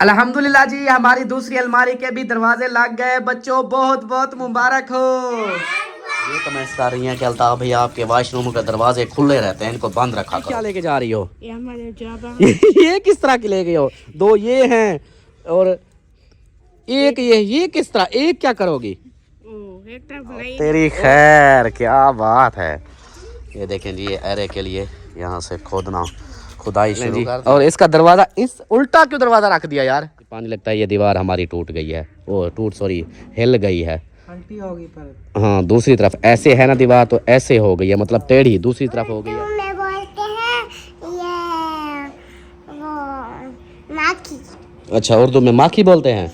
अल्हम्दुलिल्लाह जी, हमारी दूसरी अलमारी के भी दरवाजे लग गए। बच्चों बहुत बहुत मुबारक हो। ये कमेंट्स कर रही हैं कि अल्ताफ भैया आपके वॉशरूम के दरवाजे खुले रहते हैं, इनको बंद रखा करो। क्या लेके जा रही हो? ये हमारे जाबा ये किस तरह की ले गई हो? दो ये हैं और एक ये किस तरह, एक क्या करोगी? एक तरफ बनाई तेरी खैर, क्या बात है। ये देखें जी, ये एरे के लिए यहाँ से खोदना खुदाई शुरू कर दी। और इसका दरवाजा इस उल्टा क्यों दरवाजा रख दिया यार? पानी लगता है ये दीवार हमारी टूट गई है, वो सॉरी हिल गई है, पलटी होगी पर हाँ दूसरी तरफ ऐसे है ना दीवार, तो ऐसे हो गई है, मतलब टेढ़ी दूसरी तरफ हो गई है। बोलते हैं ये वो माखी। अच्छा, उर्दू में माखी बोलते हैं।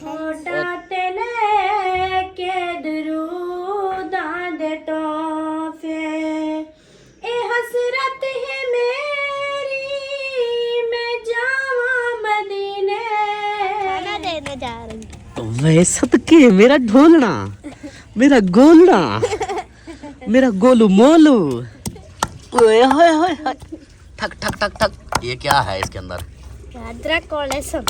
वे सदके मेरा ढोलना, मेरा गोलना, मेरा गोलू मोलू। ओए होए होए होए। ठक ठक ठक ठक। ये क्या है इसके अंदर? अदरक और लहसुन।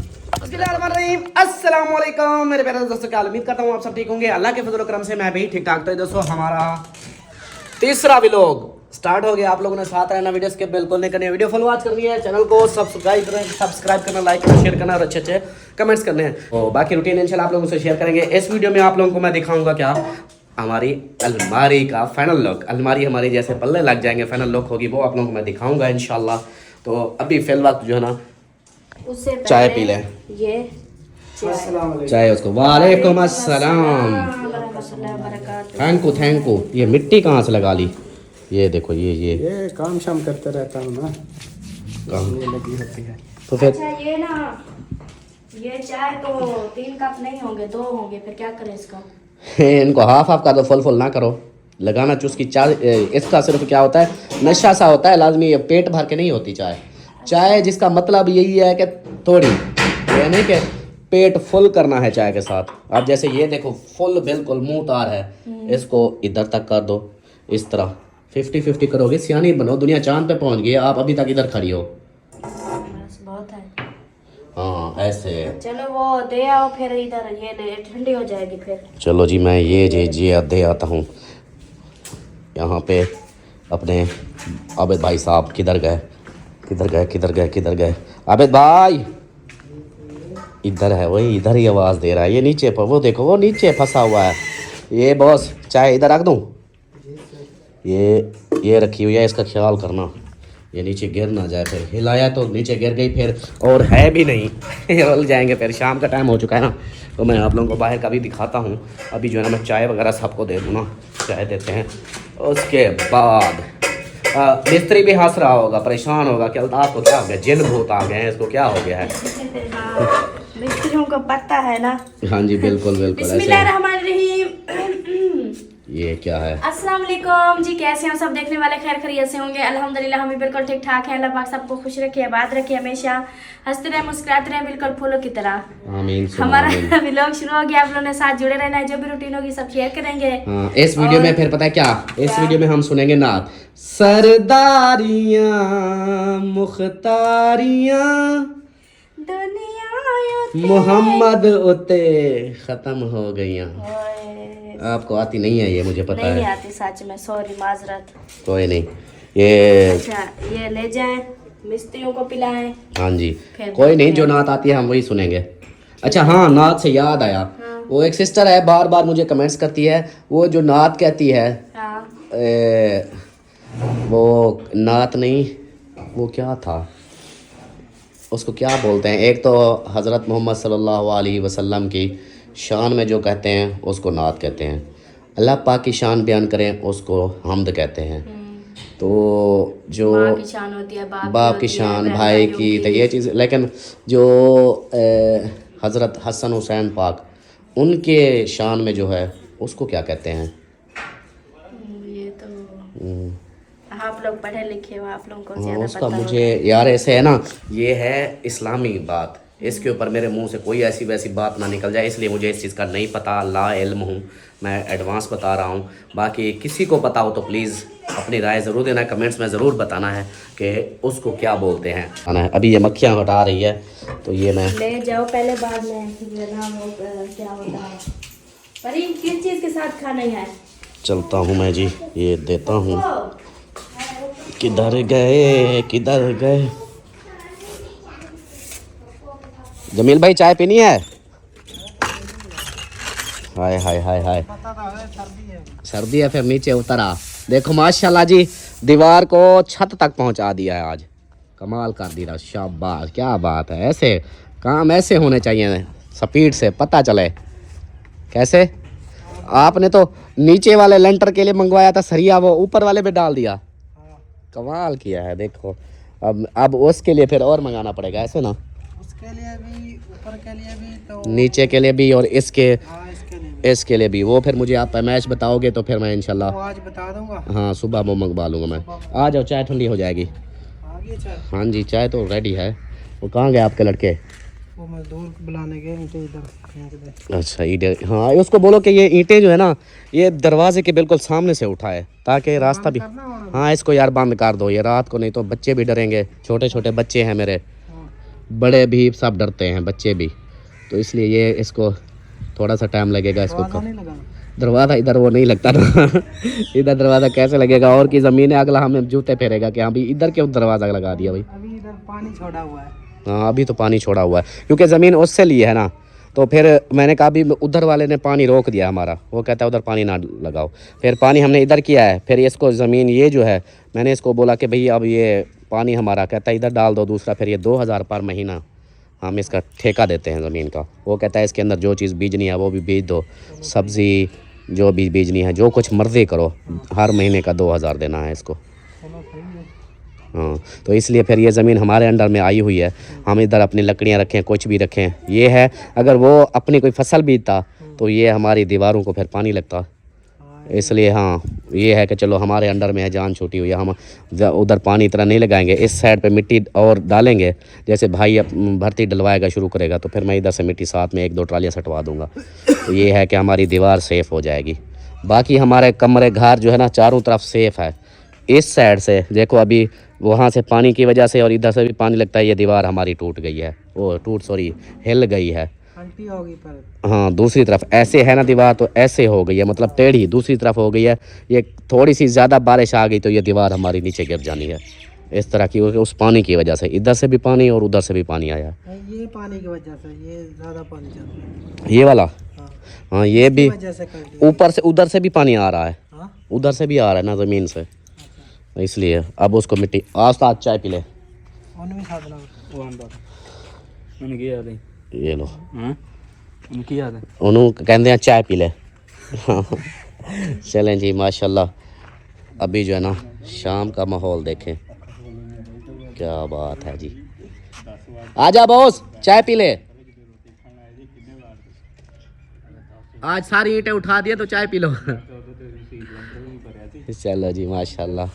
अस्सलाम वालेकुम मेरे प्यारे दोस्तों, क्या उम्मीद करता हूँ आप सब ठीक होंगे। अल्लाह के फजल करम से मैं भी ठीक ठाक। तो दोस्तों हमारा तीसरा व्लॉग स्टार्ट हो गया। आप लोगों ने साथ रहना, वीडियो स्किप बिल्कुल नहीं करनी है, वीडियो फुल वॉच करनी है, चैनल को सब्सक्राइब करना, लाइक करना, शेयर करना और अच्छे अच्छे कमेंट्स करने हैं। और बाकी रूटीन इंशाल्लाह आप लोगों से शेयर करेंगे। इस वीडियो में आप लोगों को मैं दिखाऊंगा क्या, हमारी अलमारी का फाइनल लुक। अलमारी हमारी जैसे पल्ले लग जाएंगे, फाइनल लुक होगी, वो आप लोगों को मैं दिखाऊंगा इंशाल्लाह। तो अभी फिल वक्त जो है ना चाय पी लें। ये चाय उसको। वालेकुम अस्सलाम। Thank you. ये मिट्टी कहाँ से लगा ली? ये देखो ये काम शाम करते रहता हूँ ना, काम ये लगी होती है। तो फिर अच्छा ये ना, ये चाय तो 3 कप नहीं होंगे, 2 होंगे, फिर क्या करें इसका? इनको हाफ हाफ का दो, फुल ना करो। लगाना चुस्की चाय। इसका सिर्फ क्या होता है, नशा सा होता है लाजमी, ये पेट भर के नहीं होती चाय। चाय जिसका मतलब यही है कि थोड़ी, ये नहीं कि पेट फुल करना है चाय के साथ। अब जैसे ये देखो फुल बिल्कुल मुंह तार है, इसको इधर तक कर दो, इस तरह 50-50 करोगे, सियानी बनो। दुनिया चांद पे पहुंच गई है, आप अभी तक इधर खड़ी हो। बस बहुत है। हाँ ऐसे। चलो वो दे आओ, फिर इधर ये ले, ठंडी हो जाएगी फिर। चलो जी, मैं ये दे आता हूँ। यहाँ पे अपने आबिद भाई साहब किधर गए? आबिद भाई इधर है, वही इधर ही आवाज़ दे रहा है। ये नीचे पर, वो देखो वो नीचे फंसा हुआ है। ये बॉस चाय इधर रख दूँ? ये रखी हुई है, इसका ख्याल करना ये नीचे गिर ना जाए। फिर हिलाया तो नीचे गिर गई फिर, और है भी नहीं हिल जाएंगे फिर। शाम का टाइम हो चुका है ना, तो मैं आप लोगों को बाहर का भी दिखाता हूँ। अभी जो है ना मैं चाय वगैरह सबको दे दूँ ना, चाय देते हैं। उसके बाद मिस्त्री भी हंस रहा होगा, परेशान होगा कि अल्ताफ को क्या हो गया, जिन भूत आ गए हैं, इसको क्या हो गया है। मिस्त्रियों को पता है ना। हाँ जी बिल्कुल ऐसे। बिस्मिल्लाहिर्रहमानिर्रहीम। ये क्या है? अस्सलाम वालेकुम जी, कैसे हैं सब देखने वाले? खैर खैरियत से होंगे। अल्हम्दुलिल्लाह हम भी बिल्कुल ठीक ठाक हैं। अल्लाह पाक सबको खुश रखे, आबाद रखे, हमेशा हंसते रहे, मुस्कुराते रहे, बिल्कुल फूलों की तरह। आमीन। हमारा व्लॉग शुरू हो गया, आप लोगों ने साथ जुड़े रहना है। जो भी रूटीन होगी सब शेयर करेंगे। हाँ, इस वीडियो में फिर पता है क्या, इस वीडियो में हम सुनेंगे नात, सरदारियां मुख्तारियां दुनिया मोहम्मद उते खत्म हो गईयां। आपको आती नहीं है ये, मुझे पता नहीं है। आती सच में, सॉरी माजरत। कोई नहीं, ये अच्छा ये ले जाएं, मिस्त्रियों को पिलाएं। हाँ जी फिर कोई नहीं, जो नात आती है हम वही सुनेंगे। अच्छा हाँ, नात से याद आया, वो एक सिस्टर है बार बार मुझे कमेंट्स करती है, वो जो नात कहती है, हाँ वो नात नहीं, वो क्या था, उसको क्या बोलते हैं? एक तो हज़रत मोहम्मद सल्लल्लाहु अलैहि वसल्लम की शान में जो कहते हैं उसको नात कहते हैं। अल्लाह पाक की शान बयान करें उसको हम्द कहते हैं। तो जो माँ की शान होती है, बाप की शान, भाई की, तो ये चीज़। लेकिन जो हज़रत हसन हुसैन पाक, उनके शान में जो है उसको क्या कहते हैं? ये तो आप लोग पढ़े लिखे हो, आप लोगों को हाँ, ज्यादा उसका पता मुझे यार ऐसे है ना, ये है इस्लामी बात, इसके ऊपर मेरे मुंह से कोई ऐसी वैसी बात ना निकल जाए, इसलिए मुझे इस चीज़ का नहीं पता, ला इल्म हूँ, मैं एडवांस बता रहा हूँ। बाकी किसी को पता हो तो प्लीज़ अपनी राय ज़रूर देना, कमेंट्स में ज़रूर बताना है कि उसको क्या बोलते हैं। आना है अभी ये मक्खियाँ हटा रही है तो ये मैं ले जाओ पहले, बाद में क्या होता है। पर ये किस चीज़ के साथ खाना है? चलता हूँ मैं जी, ये देता हूँ। किधर गए जमील भाई, चाय पीनी है? हाय हाय हाय हाय, सर्दी है फिर नीचे उतरा। देखो माशाल्लाह जी, दीवार को छत तक पहुंचा दिया है आज, कमाल कर दिया, शाबाश, क्या बात है। ऐसे काम ऐसे होने चाहिए, स्पीड से पता चले कैसे। आपने तो नीचे वाले लेंटर के लिए मंगवाया था सरिया, वो ऊपर वाले पे डाल दिया, कमाल किया है। देखो अब उसके लिए फिर और मंगाना पड़ेगा, ऐसे ना, उसके लिए भी, ऊपर के लिए भी, तो नीचे के लिए भी और इसके हाँ, इसके लिए भी। वो फिर मुझे आप मैच बताओगे तो फिर मैं इंशाल्लाह वो आज बता दूंगा। हाँ सुबह वो मंगवा लूँगा मैं। आ जाओ, चाय ठंडी हो जाएगी। आगे चाय, हाँ जी, चाय तो रेडी है। वो कहाँ गए आपके लड़के? वो मजदूर बुलाने गए, ईंटें इधर फेंक दे। अच्छा ईंटें, हाँ उसको बोलो कि ये ईंटें जो है ना, ये दरवाजे के बिल्कुल सामने से उठाए ताकि रास्ता भी। हाँ इसको यार बंद कर दो ये रात को, नहीं तो बच्चे भी डरेंगे, छोटे छोटे बच्चे हैं मेरे, बड़े भी सब डरते हैं, बच्चे भी, तो इसलिए ये इसको थोड़ा सा टाइम लगेगा इसको। दरवाज़ा इधर वो नहीं लगता ना इधर दरवाज़ा कैसे लगेगा, और की ज़मीन है, अगला हमें जूते फेरेगा कि हाँ भाई इधर क्यों दरवाज़ा लगा दिया भाई। अभी इधर पानी छोड़ा हुआ है। हाँ अभी तो पानी छोड़ा हुआ है क्योंकि ज़मीन उससे ली है ना, तो फिर मैंने कहा अभी उधर वाले ने पानी रोक दिया हमारा, वो कहता है उधर पानी ना लगाओ, फिर पानी हमने इधर किया है। फिर इसको ज़मीन ये जो है, मैंने इसको बोला कि भाई अब ये पानी हमारा, कहता है इधर डाल दो दूसरा, फिर ये 2000 पर महीना हम इसका ठेका देते हैं ज़मीन का। वो कहता है इसके अंदर जो चीज़ बीजनी है वो भी बीज दो, सब्ज़ी जो भी बीजनी है, जो कुछ मर्ज़ी करो, हर महीने का 2000 देना है इसको। हाँ तो इसलिए फिर ये ज़मीन हमारे अंडर में आई हुई है, हम इधर अपनी लकड़ियाँ रखें, कुछ भी रखें। ये है अगर वो अपनी कोई फसल बीजता तो ये हमारी दीवारों को फिर पानी लगता, इसलिए हाँ ये है कि चलो हमारे अंडर में है, जान छूटी हुई है, हम उधर पानी इतना नहीं लगाएंगे, इस साइड पे मिट्टी और डालेंगे। जैसे भाई भर्ती डलवाएगा शुरू करेगा तो फिर मैं इधर से मिट्टी साथ में 1-2 ट्रालियाँ सटवा दूंगा, तो ये है कि हमारी दीवार सेफ़ हो जाएगी। बाकी हमारे कमरे घर जो है ना चारों तरफ सेफ़ है। इस साइड से देखो अभी वहाँ से पानी की वजह से और इधर से भी पानी लगता है, ये दीवार हमारी टूट गई है, वो हिल गई है। उल्टी होगी पर हाँ दूसरी तरफ ऐसे है ना दीवार, तो ऐसे हो गई है, मतलब टेढ़ी दूसरी तरफ हो गई है। ये थोड़ी सी ज़्यादा बारिश आ गई तो ये दीवार हमारी नीचे गिर जानी है, इस तरह की, उस पानी की वजह से। इधर से भी पानी और उधर से भी पानी आया, ये पानी की वजह से ये ज़्यादा पानी जाता है, ये वाला। हाँ, हाँ ये भी वजह से कर दिया। ऊपर से उधर से भी पानी आ रहा है, हाँ? उधर से भी आ रहा है ना ज़मीन से, इसलिए अब उसको मिट्टी। आज तो आज चाय पी ले, उनमें साथ लगा वो अंदर उनकी याद है, ये लो उनकी याद है, उन्होंने कहते हैं चाय पी ले चलें जी माशाल्लाह। अभी जो है ना शाम का माहौल देखें, क्या बात है जी। आजा बॉस चाय पी ले, आज सारी ईंटें उठा दिए तो चाय पी लो चलो जी माशाल्लाह,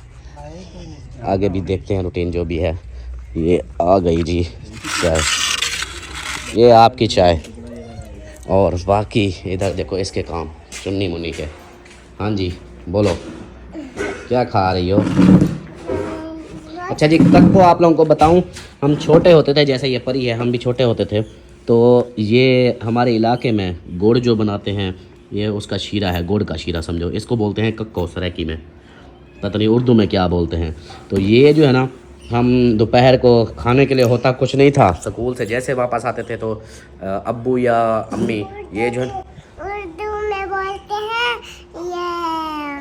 आगे भी देखते हैं रूटीन जो भी है। ये आ गई जी चाय, ये आपकी चाय, और बाकी इधर देखो इसके काम चुन्नी मुन्नी के। हाँ जी बोलो क्या खा रही हो? अच्छा जी तक को आप लोगों को बताऊं, हम छोटे होते थे, जैसे ये परी है, हम भी छोटे होते थे, तो ये हमारे इलाके में गुड़ जो बनाते हैं, ये उसका शीरा है, गुड़ का शीरा समझो, इसको बोलते हैं कक्को, सराइकी में, पता नहीं उर्दू में क्या बोलते हैं। तो ये जो है ना हम दोपहर को खाने के लिए होता कुछ नहीं था, स्कूल से जैसे वापस आते थे तो अब्बू या अम्मी ये जो है उर्दू में बोलते हैं ये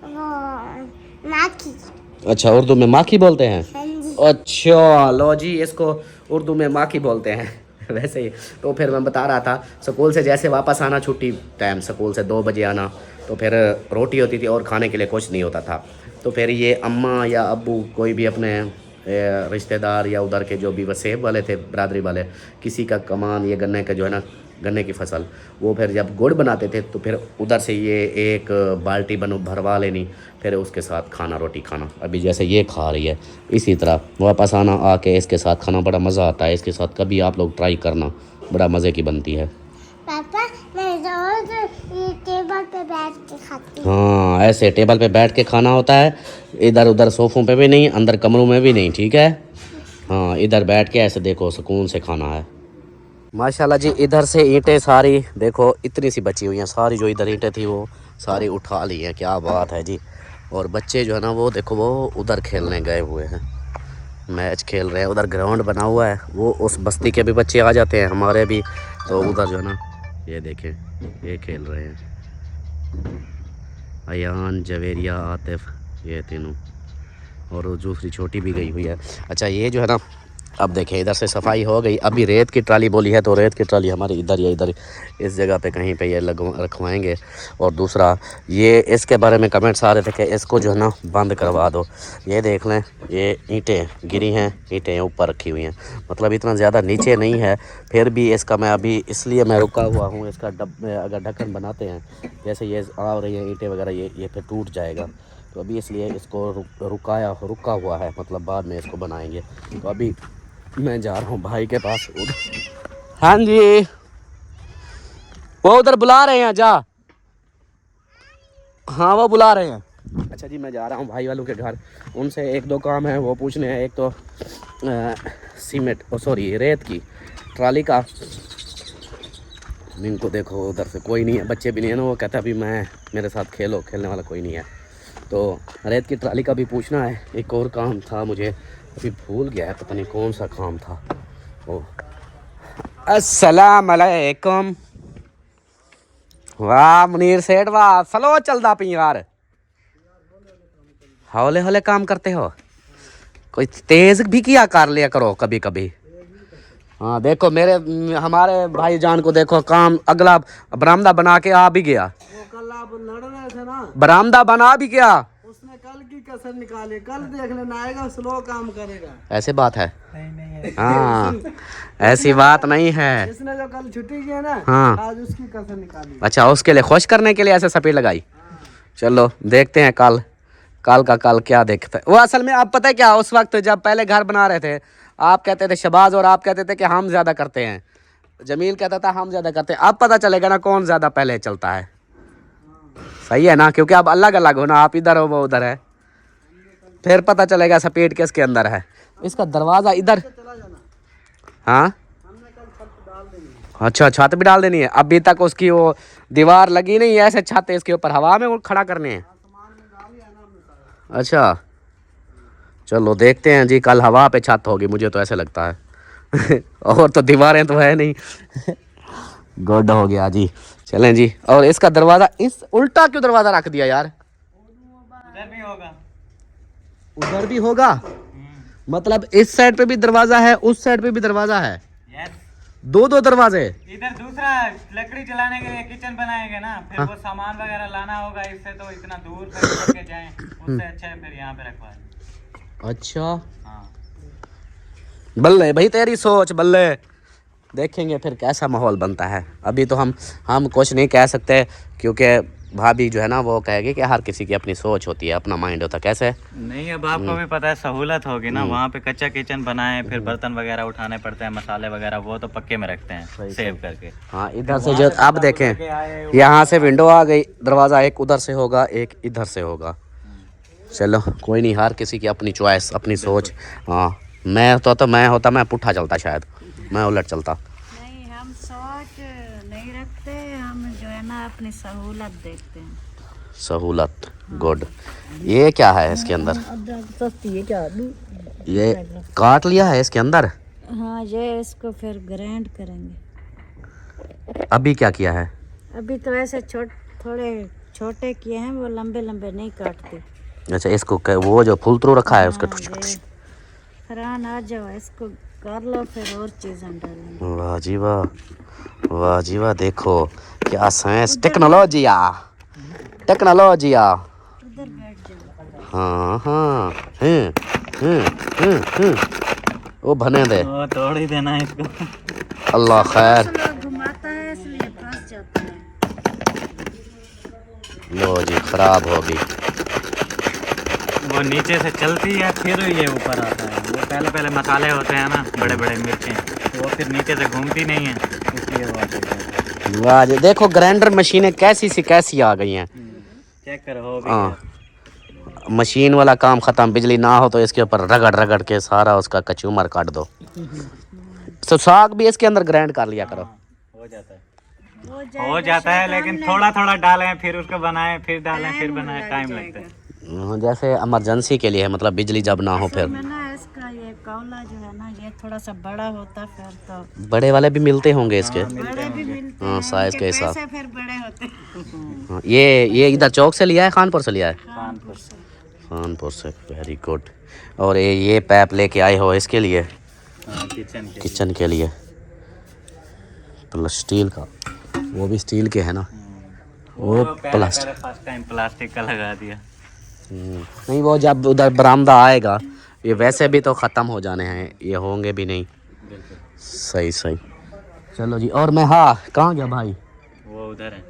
वो माखी। अच्छा उर्दू में माखी बोलते हैं। हाँ जी। अच्छा लो जी, इसको उर्दू में माखी बोलते हैं वैसे ही। तो फिर मैं बता रहा था, स्कूल से जैसे वापस आना, छुट्टी टाइम स्कूल से 2 बजे आना, तो फिर रोटी होती थी और खाने के लिए कुछ नहीं होता था। तो फिर ये अम्मा या अब्बू कोई भी अपने रिश्तेदार या उधर के जो भी वसेब वाले थे, बरादरी वाले, किसी का कमान ये गन्ने का जो है ना गन्ने की फसल, वो फिर जब गुड़ बनाते थे तो फिर उधर से ये एक बाल्टी भरवा लेनी, फिर उसके साथ खाना, रोटी खाना। अभी जैसे ये खा रही है, इसी तरह वापस आना, आके इसके साथ खाना, बड़ा मज़ा आता है इसके साथ। कभी आप लोग ट्राई करना, बड़ा मज़े की बनती है। पापा मैं रोज ये टेबल पे बैठ के खाती हूँ। हाँ, ऐसे टेबल पे बैठ के खाना होता है, इधर उधर सोफ़ों पे भी नहीं, अंदर कमरों में भी नहीं, ठीक है। हाँ, इधर बैठ के ऐसे देखो सुकून से खाना है। माशाल्लाह जी, इधर से ईंटें सारी देखो इतनी सी बची हुई हैं, सारी जो इधर ईंटें थी वो सारी उठा ली हैं, क्या बात है जी। और बच्चे जो है ना वो देखो वो उधर खेलने गए हुए हैं, मैच खेल रहे हैं। उधर ग्राउंड बना हुआ है, वो उस बस्ती के भी बच्चे आ जाते हैं, हमारे भी, तो उधर जो है ना ये देखें ये खेल रहे हैं, अयान, जवेरिया, आतिफ, ये तीनों, और वो दूसरी छोटी भी गई हुई है। अच्छा, ये जो है ना अब देखें इधर से सफाई हो गई। अभी रेत की ट्राली बोली है तो रेत की ट्राली हमारी इधर या इधर इस जगह पे कहीं पे ये रखवाएंगे। और दूसरा ये इसके बारे में कमेंट्स आ रहे थे कि इसको जो है ना बंद करवा दो। ये देख लें, ये ईंटें गिरी हैं, ईंटें ऊपर रखी हुई हैं, मतलब इतना ज़्यादा नीचे नहीं है, फिर भी इसका मैं अभी इसलिए मैं रुका हुआ हूँ। इसका अगर ढक्कन बनाते हैं, जैसे ये आ रही हैं ईंटें वगैरह, ये फिर टूट जाएगा, तो अभी इसलिए इसको रुका हुआ है, मतलब बाद में इसको बनाएंगे। तो अभी मैं जा रहा हूँ भाई के पास उधर। हाँ जी, वो उधर बुला रहे हैं, जा। हाँ, वो बुला रहे हैं। अच्छा जी, मैं जा रहा हूँ भाई वालों के घर, उनसे एक दो काम है वो पूछने हैं। एक तो रेत की ट्राली का। इनको देखो उधर से कोई नहीं है, बच्चे भी नहीं है ना, वो कहता है अभी मेरे साथ खेलो, खेलने वाला कोई नहीं है। तो रेत की ट्राली का भी पूछना है। एक और काम था, मुझे अभी भूल गया है, पता नहीं कौन सा काम था वो। अस्सलाम वालेकुम। वाह मुनीर सेठ, वाह, स्लो चलदा पी यार, हौले हौले काम करते हो, कोई तेज भी किया कर लिया करो कभी कभी। हाँ देखो हमारे भाईजान को देखो, काम अगला बरामदा बना के आ भी गया। वो कल आप लड़ रहे थे ना, बरामदा बना भी गया, उसने कल की कसर निकाली, कल देख लेना आएगा, स्लो काम करेगा। ऐसे बात है? नहीं हाँ, ऐसी बात नहीं है। इसने जो कल छुट्टी की है ना, हाँ, आज उसकी कसर निकाली। अच्छा, उसके लिए खुश करने के लिए ऐसे सफेद लगाई। चलो देखते हैं कल का कल क्या देखते हैं। वो असल में आप पता है क्या, उस वक्त जब पहले घर बना रहे थे, आप कहते थे शबाज और आप कहते थे कि हम ज़्यादा करते हैं, जमील कहता था हम ज़्यादा करते हैं। अब पता चलेगा ना कौन ज़्यादा पहले चलता है, सही है ना, क्योंकि आप अलग अलग हो ना, आप इधर हो वो उधर है, फिर पता चलेगा सपेट किसके अंदर है। इसका दरवाज़ा इधर, हाँ अच्छा, छत भी डाल देनी है। अभी तक उसकी वो दीवार लगी नहीं है, ऐसे छत इसके ऊपर हवा में वो खड़ा करने हैं। अच्छा चलो देखते हैं जी, कल हवा पे छत होगी, मुझे तो ऐसे लगता है और तो दीवारें तो है नहीं गुड हो गया जी। चलें जी, और इसका दरवाज़ा इस उल्टा क्यों दरवाज़ा रख दिया यार? उधर भी होगा, उधर भी होगा, मतलब इस साइड पे भी दरवाज़ा है, उस साइड पे भी दरवाज़ा है, दो दरवाजे। इधर दूसरा लकड़ी जलाने के लिए किचन बनाएंगे ना, फिर वो सामान वगैरह लाना होगा, इससे तो इतना दूर तक लेके जाएं, उससे अच्छा है फिर यहाँ पे रखवा दें। अच्छा हाँ, बल्ले भाई तेरी सोच, बल्ले, देखेंगे फिर कैसा माहौल बनता है। अभी तो हम कुछ नहीं कह सकते, क्योंकि भाभी जो है ना वो कहेगी कि हर किसी की अपनी सोच होती है, अपना माइंड होता है। कैसे नहीं, अब आपको भी पता है सहूलत होगी ना, वहाँ पे कच्चा किचन बनाए, फिर बर्तन वगैरह उठाने पड़ते हैं, मसाले वगैरह वो तो पक्के में रखते हैं सेव करके। हाँ, इधर से जो अब देखें, यहाँ से विंडो आ गई, दरवाज़ा एक उधर से होगा, एक इधर से होगा। चलो कोई नहीं, हर किसी की अपनी चॉइस, अपनी सोच। हाँ, मैं पुट्ठा चलता, शायद मैं उलट चलता। नहीं, हम सोच नहीं रखते, हम जो है ना अपनी सहूलत देखते हैं। सहूलत, गुड। ये क्या है इसके अंदर? सस्ती है क्या? ये काट लिया है इसके अंदर? हाँ, ये इसको फिर ग्राइंड करेंगे। अभी क्या किया है? अभी तो ऐसे थोड़े छोटे किए हैं, वो लंबे लंबे नहीं काटते। अच्छा, इसको वो जो फुल थ्रू रखा है उसका फरहान आ जाओ, इसको कर लो, फिर और चीज़ें डालेंगे। वाह जी वाह, वाह जी वाह, देखो क्या साइंस, टेक्नोलॉजिया। उधर बैठ जाओ। हाँ हाँ, वो बने दे, तोड़ ही देना इसको। अल्लाह खैर। घुमाता है, लो जी खराब होगी। वो नीचे से चलती है फिर ये ऊपर आता है। वो पहले पहले मसाले होते हैं ना, बड़े बड़े मिर्चें, तो वो फिर नीचे से घूमती नहीं है, इसलिए वो आते हैं। वाह जी, देखो ग्राइंडर मशीनें कैसी सी कैसी आ गई हैं। चेक करो हो भी हाँ, गया। मशीन वाला काम ख़त्म। बिजली ना हो तो इसके ऊपर रगड़ रगड़ के सारा उसका कचूमर काट दो। तो साग भी इसके अंदर ग्राइंड कर लिया करो। हो जाता है, हो जाता है, लेकिन थोड़ा थोड़ा डालें, फिर उसको बनाएं, फिर डालें, फिर बनाएं, टाइम लगता है। जैसे इमरजेंसी के लिए है, मतलब बिजली जब ना हो फिर। मैं ना इसका ये कौला जो है ना, ये थोड़ा सा बड़ा होता फिर तो बड़े वाले भी मिलते होंगे इसके। बड़े भी मिलते हाँ, हैं, साइज के इनके हिसाब। पैसे फिर बड़े होते हैं। हाँ, ये इधर चौक से लिया है, खानपुर से लिया है? कानपुर से। खानपुर से, वेरी गुड। और ये पैप लेके आए हो इसके लिए? हाँ, किचन के लिए। प्लस स्टील का, वो भी स्टील के है ना? वो प्लास्टिक। फर्स्ट टाइम प्लास्टिक का लगा दिया। नहीं, वो जब उधर बरामदा आएगा, ये वैसे भी तो ख़त्म हो जाने हैं, ये होंगे भी नहीं। सही सही, चलो जी। और मैं, हाँ कहाँ गया भाई? वो उधर है।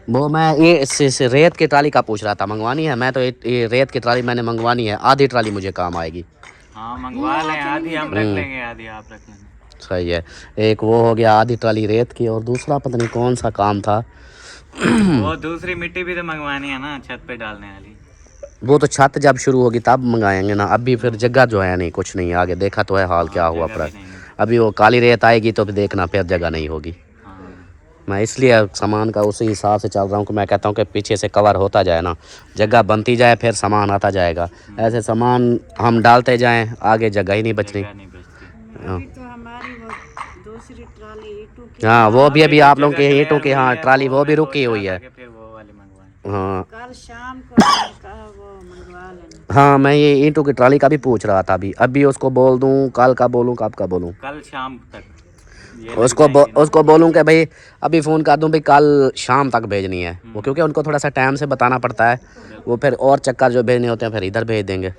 वो मैं ये रेत की ट्राली का पूछ रहा था, मंगवानी है? मैं तो ये रेत की ट्राली मैंने मंगवानी है, आधी ट्राली मुझे काम आएगी। हाँ मंगवा लें, आधी हम रख लेंगे, आधी आप रख लेंगे। सही है। एक वो हो गया आधी ट्राली रेत की, और दूसरा पता नहीं कौन सा काम था। वो दूसरी मिट्टी भी तो मंगवानी है ना, छत पे डालने वाली। वो तो छत जब शुरू होगी तब मंगाएंगे ना, अभी फिर जगह जो है नहीं, कुछ नहीं। आगे देखा तो है हाल क्या हुआ पर। अभी वो काली रेत आएगी तो फिर देखना, फिर जगह नहीं होगी। मैं इसलिए सामान का उसी हिसाब से चल रहा हूँ कि मैं कहता हूँ कि पीछे से कवर होता जाए ना, जगह बनती जाए, फिर सामान आता जाएगा। ऐसे सामान हम डालते जाएं, आगे जगह ही नहीं बचनी। अभी तो हमारी वो दूसरी ट्राली ईंटों की, हाँ, वो भी अभी आप लोगों के ईंटों की, हाँ ट्राली वो भी रुकी हुई है। फिर वो वाली मंगवाएं। हाँ कल शाम को मैंने कहा वो मंगवा लेना। हाँ, मैं ये ईंटों की ट्राली का भी पूछ रहा था। अभी उसको बोल दूँ, कल का बोलूँ, कब का बोलूँ? कल शाम तक उसको बोलूँ कि भाई अभी फ़ोन कर दूँ भाई कल शाम तक भेजनी है वो, क्योंकि उनको थोड़ा सा टाइम से बताना पड़ता है। वो फिर और चक्कर जो भेजने होते हैं फिर इधर भेज देंगे।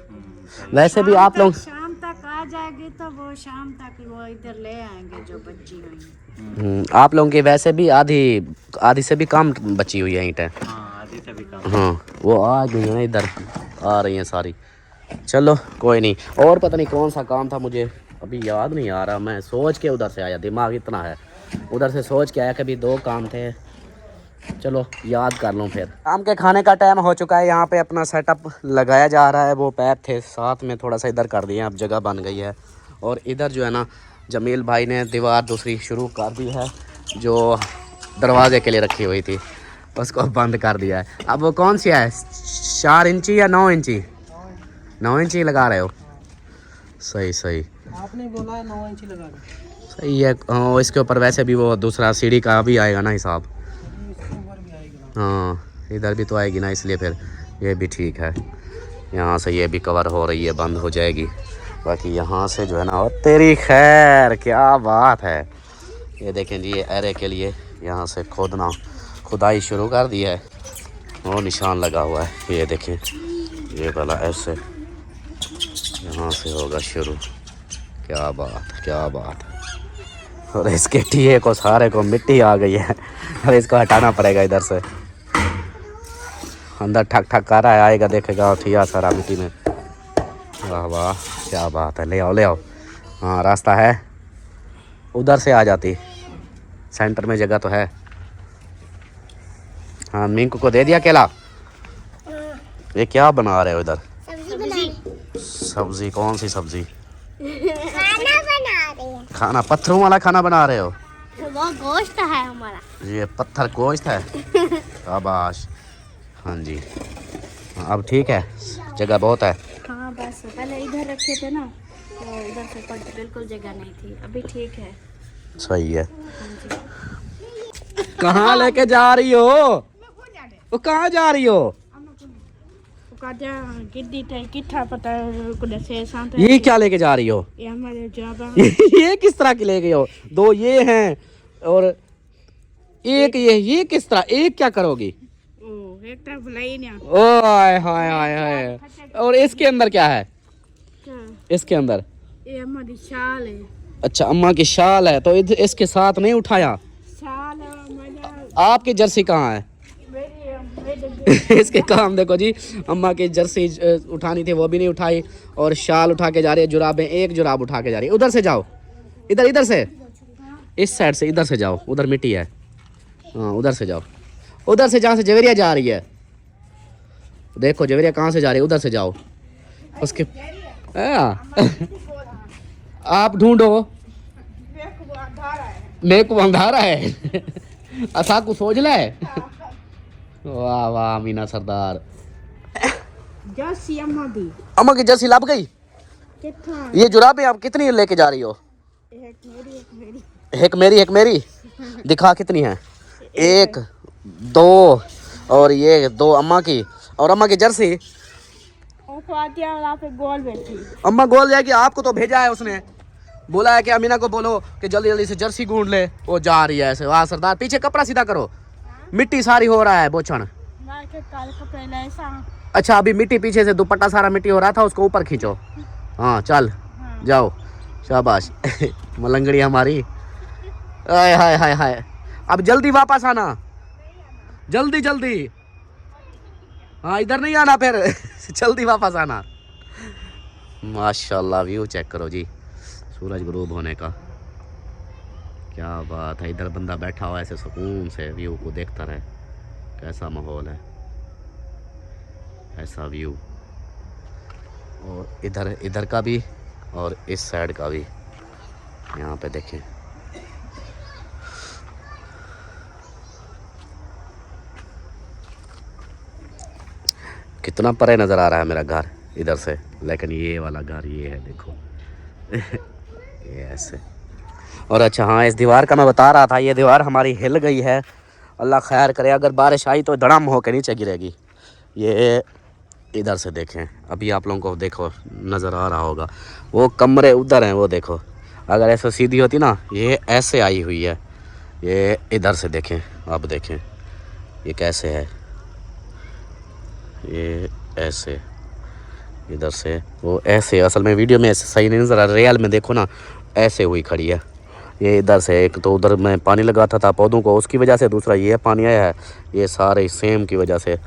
वैसे भी आप लोग शाम तक आ जाएगी तो वो शाम तक वो इधर ले आएंगे जो बची हुई। आप लोगों की वैसे भी आधी से भी कम बची हुई है ईंटें। हाँ, आधी से भी कम। हाँ, वो आ गई है ना, इधर आ रही हैं सारी। चलो कोई नहीं। और पता नहीं कौन सा काम था, मुझे अभी याद नहीं आ रहा। मैं सोच के उधर से आया, दिमाग इतना है, उधर से सोच के आया। कभी दो काम थे, चलो याद कर लूँ फिर। शाम के खाने का टाइम हो चुका है, यहाँ पे अपना सेटअप लगाया जा रहा है। वो पैप थे साथ में, थोड़ा सा इधर कर दिए, अब जगह बन गई है। और इधर जो है ना, जमील भाई ने दीवार दूसरी शुरू कर दी है, जो दरवाजे के लिए रखी हुई थी, उसको बंद कर दिया है। अब वो कौन सी है, 4 इंची या 9 इंची? 9 इंची लगा रहे हो? सही सही, आपने बोला है 9 इंची लगा दो। सही है। हाँ, इसके ऊपर वैसे भी वो दूसरा सीढ़ी का भी आएगा ना हिसाब। हाँ, इधर भी तो आएगी ना, इसलिए फिर ये भी ठीक है। यहाँ से ये भी कवर हो रही है, बंद हो जाएगी। बाकी यहाँ से जो है ना, और तेरी खैर क्या बात है। ये देखें जी, ये एरे के लिए यहाँ से खुदाई शुरू कर दी है, वो निशान लगा हुआ है। ये देखें, ये वाला ऐसे यहाँ से होगा शुरू। क्या बात है। और इसके टीए को सारे को मिट्टी आ गई है, और इसको हटाना पड़ेगा इधर से। अंदर ठक ठक कर रहा है, आएगा देखेगा ठिया सारा मिट्टी में। वाह वाह, क्या बात है। ले आओ। हाँ, रास्ता है, उधर से आ जाती, सेंटर में जगह तो है। हाँ, मिंकू को दे दिया केला। ये क्या बना रहे हो इधर? सब्जी? कौन सी सब्जी? खाना बना रही है। खाना? पत्थरों वाला खाना बना रहे हो? वो गोश्त है हमारा। ये पत्थर गोश्त है। शाबाश। हाँ जी, अब ठीक है, जगह बहुत है। हाँ बस पहले इधर रखे थे ना, तो इधर से बिल्कुल जगह नहीं थी, अभी ठीक है। सही है। कहाँ लेके जा रही हो? वो कहाँ जा रही हो? ये क्या लेके जा रही हो? ये किस तरह की ले गई हो? 2 ये हैं और एक ये किस तरह? एक क्या करोगी? ओए हाय हाय हाय। और इसके अंदर क्या है? इसके अंदर ये हमारी शाल है। अच्छा, अम्मा की शाल है, तो इसके साथ नहीं उठाया? शाल है आपकी जर्सी कहाँ है? मेरी इसके काम देखो जी, अम्मा की जर्सी उठानी थी वो भी नहीं उठाई, और शाल उठा के जा रही है, जुराबें एक जुराब उठा के जा रही है। उधर से जाओ, इधर से, इस साइड से, इधर से जाओ, उधर मिट्टी है। हाँ उधर से जाओ, उधर से जहाँ से जवेरिया जा रही है। देखो जवेरिया कहाँ से जा रही है, उधर से जाओ उसके। आप ढूंढो, मेरे को अंधारा है। असा को सोच ले। वाह वाह मीना सरदार, जर्सी अम्मा दी अम्मा की जर्सी लग गई। कितना? ये जुराबें आप कितनी लेके जा रही हो? एक मेरी दिखा कितनी है? 1 2 और ये 2 अम्मा की, और अम्मा की जर्सी पे गोल बैठी। अम्मा गोल जाएगी। आपको तो भेजा है उसने, बोला है कि अमीना को बोलो कि जल्दी जल्दी से जर्सी गूंढ ले। वो जा रही है ऐसे। वाह सरदार, पीछे कपड़ा सीधा करो, मिट्टी सारी हो रहा है बोछण। अच्छा अभी मिट्टी पीछे से, दुपट्टा सारा मिट्टी हो रहा था, उसको ऊपर खींचो। हाँ चल जाओ, शाबाश। मलंगड़ी हमारी। हाय हाय हाय हाय, अब जल्दी वापस आना, जल्दी जल्दी। हाँ इधर नहीं आना फिर। जल्दी वापस आना। माशाल्लाह व्यू चेक करो जी, सूरज गुरूब होने का। क्या बात है, इधर बंदा बैठा हुआ ऐसे सुकून से व्यू को देखता रहे। कैसा माहौल है, ऐसा व्यू। और इधर का भी और इस साइड का भी, यहाँ पे देखें। कितना परे नज़र आ रहा है मेरा घर इधर से, लेकिन ये वाला घर ये है देखो। ये ऐसे। और अच्छा हाँ, इस दीवार का मैं बता रहा था, ये दीवार हमारी हिल गई है। अल्लाह खैर करे, अगर बारिश आई तो धड़ाम होकर नीचे गिरेगी। ये इधर से देखें, अभी आप लोगों को देखो नज़र आ रहा होगा, वो कमरे उधर हैं, वो देखो। अगर ऐसे सीधी होती ना, ये ऐसे आई हुई है। ये इधर से देखें, आप देखें ये कैसे है, ये ऐसे, इधर से वो ऐसे। असल में वीडियो में ऐसे सही नहीं नज़र आ रहा, रियल में देखो ना ऐसे हुई खड़ी है। ये इधर से, एक तो उधर मैं पानी लगाता था पौधों को, उसकी वजह से, दूसरा ये पानी आया है, ये सारे सेम की वजह से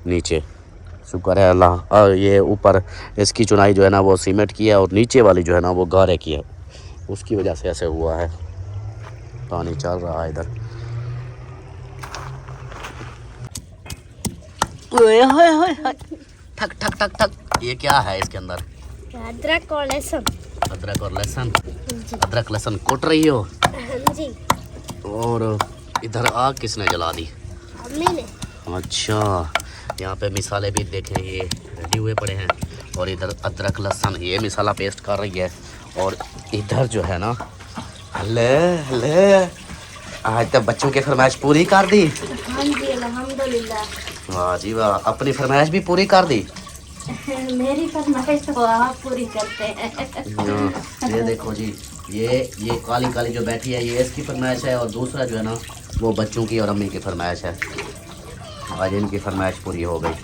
नीचे। शुक्र है अल्लाह। ये ऊपर इसकी चुनाई जो है ना वो सीमेंट की है, और नीचे वाली जो है ना वो गारे की है, उसकी वजह से ऐसे हुआ है। पानी चल रहा है इधर। ओए होए होए होए, ठक ठक ठक ठक। ये क्या है इसके अंदर? अदरक और लहसुन। अदरक और लहसुन। अदरक लहसुन कुट रही हो? जी। और इधर आग किसने जला दी? अम्मी ने। अच्छा, यहाँ पे मिसाले भी देखें, ये रेडी हुए पड़े हैं। और इधर अदरक लहसुन ये मिसाला पेस्ट कर रही है। और इधर जो है ना, हले आज तक बच्चों की फरमाइश पूरी कर दी। हाँ जी अल्हम्दुलिल्लाह। वाह जी वाह, अपनी फरमाइश भी पूरी कर दी। मेरी फरमाइश तो आप पूरी करते हैं। ये देखो जी, ये काली काली जो बैठी है, ये इसकी फरमाइश है। और दूसरा जो है ना वो बच्चों की और अम्मी की फरमाइश है। आज इनकी फरमाइश पूरी हो गई।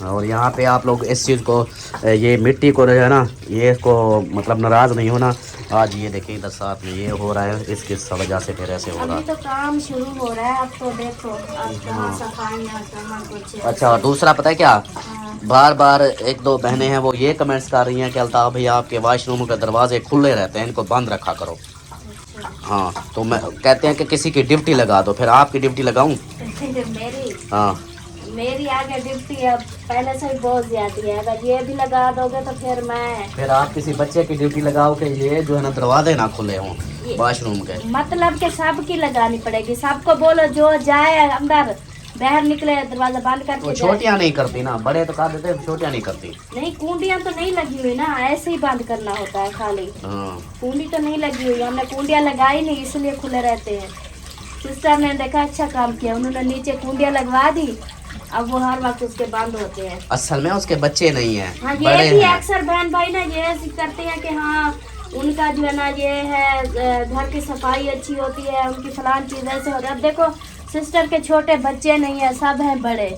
और यहाँ पे आप लोग इस चीज़ को, ये मिट्टी को जो है ना, ये इसको मतलब नाराज़ नहीं होना। आज ये देखिए इधर साथ में ये हो रहा है, इसकी वजह से फिर ऐसे हो रहा अभी है। तो काम शुरू हो रहा है, अब तो देखो अब कहाँ सफाइयाँ कहाँ कुछ। अच्छा, और दूसरा पता है क्या, बार बार 1-2 बहनें हैं वो ये कमेंट्स कर रही हैं कि अल्ताफ़ भैया आपके वाशरूम के दरवाजे खुले रहते हैं, इनको बंद रखा करो। हाँ, तो मैं कहते हैं कि किसी की ड्यूटी लगा दो, फिर आपकी ड्यूटी लगाऊं? मेरी हाँ, मेरी आगे ड्यूटी अब पहले से ही बहुत ज्यादा है। अगर ये भी लगा दोगे तो फिर आप किसी बच्चे की ड्यूटी लगाओ कि ये जो है ना दरवाजे ना खुले हों वाशरूम के। मतलब के सबकी लगानी पड़ेगी। सबको बोलो जो जाए अंदर बाहर निकले दरवाजा बंद करके तो छोटियाँ नहीं करती ना, बड़े तो कर देते, छोटियाँ नहीं करती। नहीं, कुंडियाँ तो नहीं लगी हुई ना, ऐसे ही बंद करना होता है खाली। हाँ, कुंडी तो नहीं लगी हुई, हमने कुंडियाँ लगाई नहीं इसलिए खुले रहते हैं। सिस्टर ने देखा अच्छा काम किया, उन्होंने नीचे कुंडियाँ लगवा दी, अब वो हर वक्त उसके बंद होते हैं। असल में उसके बच्चे नहीं हैं, हाँ, बड़े ये भी हैं। अक्सर बहन भाई ना ये करते हैं कि हाँ उनका जो है ना ये है घर की सफाई अच्छी होती है, उनकी फलान चीज़ ऐसे होती है। अब देखो सिस्टर के छोटे बच्चे नहीं है, सब हैं बड़े,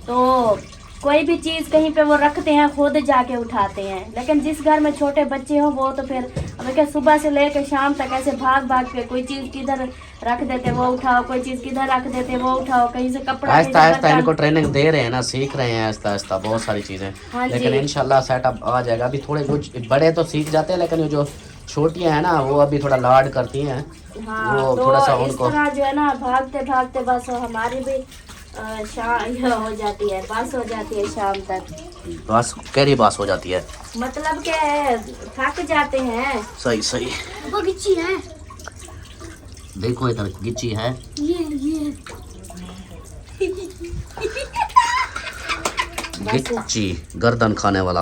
तो कोई भी चीज कहीं पे वो रखते हैं खुद जाके उठाते हैं, लेकिन जिस घर में छोटे बच्चे हो वो तो फिर हमें क्या सुबह से लेकर शाम तक ऐसे भाग भाग के कोई चीज किधर रख देते वो उठाओ, कोई चीज किधर रख देते वो उठाओ, कहीं से कपड़ा आहिस्ता कहीं से आहिस्ता बर्तन। इनको ट्रेनिंग दे रहे हैं ना, सीख रहे हैं आहिस्ता आहिस्ता बहुत सारी चीजें। हाँ जी। लेकिन इंशाल्लाह सेटअप आ जाएगा। अभी थोड़े कुछ बड़े तो सीख जाते हैं, लेकिन ये जो छोटियां हैं ना वो अभी थोड़ा लाड करती हैं। हाँ, वो तो थोड़ा सा इस उनको तरह जो है ना भागते भागते बस हमारी भी शाम हो जाती है, बस हो जाती है शाम तक। बस कैरी बास हो जाती है। मतलब के थक जाते हैं। सही सही। वो गिच्ची है देखो इधर गिच्ची है। ये गिच्ची गर्दन खाने वाला।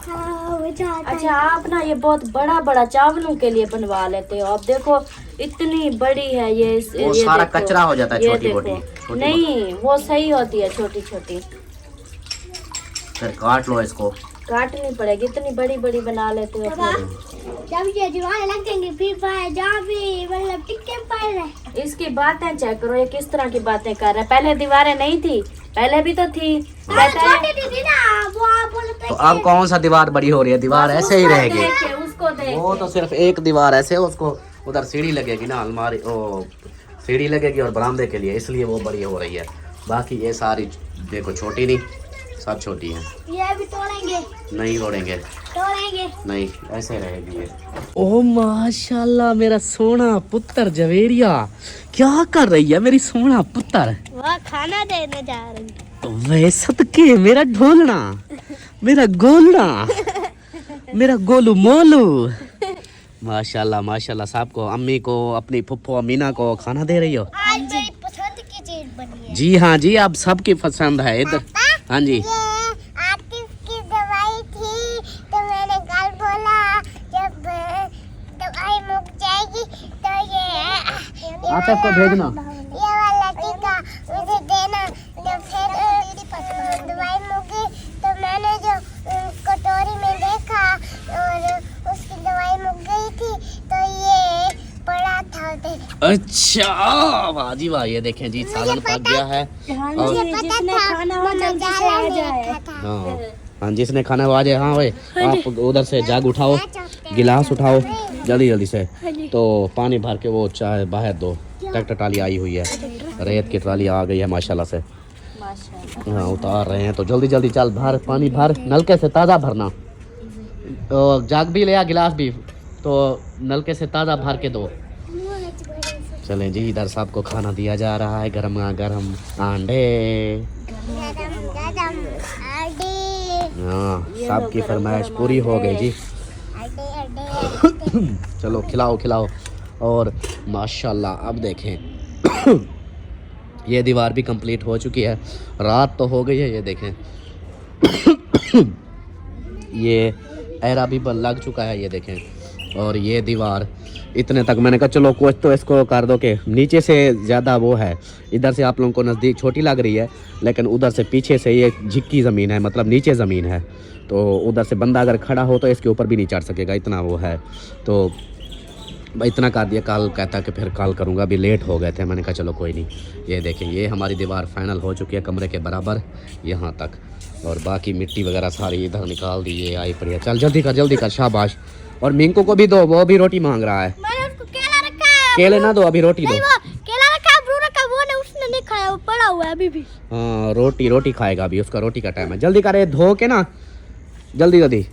हाँ वो जाता है। अच्छा आप ना ये बहुत बड़ा बड़ा चावलों के लिए बनवा लेते हो। अब देखो इतनी बड़ी है ये वो ये सारा देखो, कचरा हो जाता है ये छोटी देखो। मोटी। नहीं वो सही होती है छोटी छोटी, फिर काट लो इसको। काटनी पड़ेगी। इतनी बड़ी बड़ी बना लेते हो फिर। जब ये दीवार लगेंगे फिर पाए जहाँ भी मतलब टिक्के पड़ रहे। इसकी बातें चेक करो, ये किस तरह की बातें कर रहे हैं। पहले दीवारें नहीं थी, पहले भी तो थी। कहता है छोटी दीदी ना वो आप बोलते तो अब कौन सा दीवार बड़ी हो रही है? दीवार ऐसे ही उसको रहेगी। देख के, उसको देख वो के। तो सिर्फ एक दीवार ऐसे है, उसको उधर सीढ़ी लगेगी ना, अलमारी ओ सीढ़ी लगेगी और बरामदे के लिए, इसलिए वो बड़ी हो रही है। बाकी ये सारी देखो छोटी नहीं, सब छोटी हैं। ये भी तोड़ेंगे नहीं तोड़ेंगे, नहीं ऐसे रहेगी ये। ओ माशाल्लाह मेरा सोना पुत्र जवेरिया, क्या कर रही है मेरी सोना पुत्र? वो खाना देने जा रही। वे सदके मेरा ढोलना, मेरा गोलना, मेरा गोलू मोलू। माशाल्लाह माशाल्लाह, साहब को, अम्मी को, अपनी फुफ्फो अमीना को खाना दे रही हो। आज मेरी पसंद की चीज बनी है। जी हाँ जी, अब सबकी पसंद है इधर। हाँ जी, ये आतिफ की दवाई थी तो मैंने कल बोला जब दवाई मुक जाएगी तो ये आतिफ को भेजना। ये वाला टीका मुझे देना। तो फिर दवाई मुक गई तो मैंने जो कटोरी में देखा और उसकी दवाई मुक गई थी तो ये पड़ा था उधर। अच्छा वाह जी वाह, ये देखें जी सालन पक गया है। और जिसने खाना हो जल्दी से आ जाए। हाँ हाँ, जिसने खाना वो आ जाए। हाँ भाई आप उधर से जाग उठाओ, गिलास उठाओ जल्दी जल्दी से, तो पानी भर के वो चाय बाहर दो। ट्रैक्टर ट्राली आई हुई है, रेत की ट्राली आ गई है माशाल्लाह से। हाँ उतार रहे हैं, तो जल्दी जल्दी चल भर, पानी भर, नलके से ताज़ा भरना। जाग भी ले आ, गिलास भी, तो नलके से ताज़ा भर के दो। चलें जी, इधर साहब को खाना दिया जा रहा है, गर्मा गर्म अंडे। हाँ साहब की फरमाइश पूरी हो गई जी। चलो खिलाओ खिलाओ। और माशाल्लाह अब देखें ये दीवार भी कंप्लीट हो चुकी है, रात तो हो गई है। ये देखें ये एरा भी लग चुका है, ये देखें। और ये दीवार इतने तक मैंने कहा चलो कुछ तो इसको कर दो कि नीचे से ज़्यादा वो है। इधर से आप लोगों को नज़दीक छोटी लग रही है, लेकिन उधर से पीछे से ये झिक्की ज़मीन है, मतलब नीचे ज़मीन है, तो उधर से बंदा अगर खड़ा हो तो इसके ऊपर भी नहीं चढ़ सकेगा, इतना वो है। तो इतना कर दिया, कल कहता कि फिर कल करूँगा, अभी लेट हो गए थे। मैंने कहा चलो कोई नहीं। ये देखें ये हमारी दीवार फाइनल हो चुकी है, कमरे के बराबर यहाँ तक। और बाकी मिट्टी वगैरह सारी इधर निकाल दी, ये आई पड़ी है। चल जल्दी कर शाबाश। और मिंकू को भी दो, वो भी रोटी मांग रहा है। मैंने उसको केला रखा है। केले ना दो, अभी रोटी दो। वो केला रखा है, ब्रू रखा, वो ने उसने नहीं खाया, वो पड़ा हुआ है अभी भी। हाँ रोटी खाएगा अभी, उसका रोटी का टाइम है। जल्दी करे, धो के ना जल्दी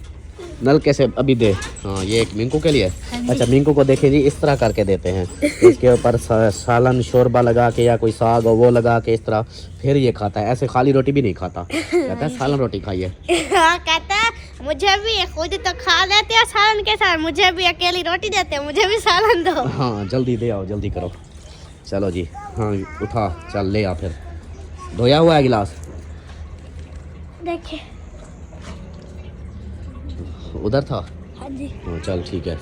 नलके से अभी दे। हाँ ये एक मिंकू के लिए। अच्छा मिंकू को देखे जी इस तरह करके देते हैं, इसके ऊपर सालन शोरबा लगा के या कोई साग और वो लगा के इस तरह, फिर ये खाता है। ऐसे खाली रोटी भी नहीं खाता, कहता है सालन रोटी खाइए। हाँ कहता है मुझे भी, खुद तो खा लेते हैं सालन के साथ, मुझे भी अकेली रोटी देते हैं, मुझे भी सालन दो। हाँ जल्दी दे आओ, जल्दी करो। चलो जी हाँ उठा, चल ले आ। फिर धोया हुआ है गिलास, देखिए उधर था। हाँ जी। हाँ चल ठीक है,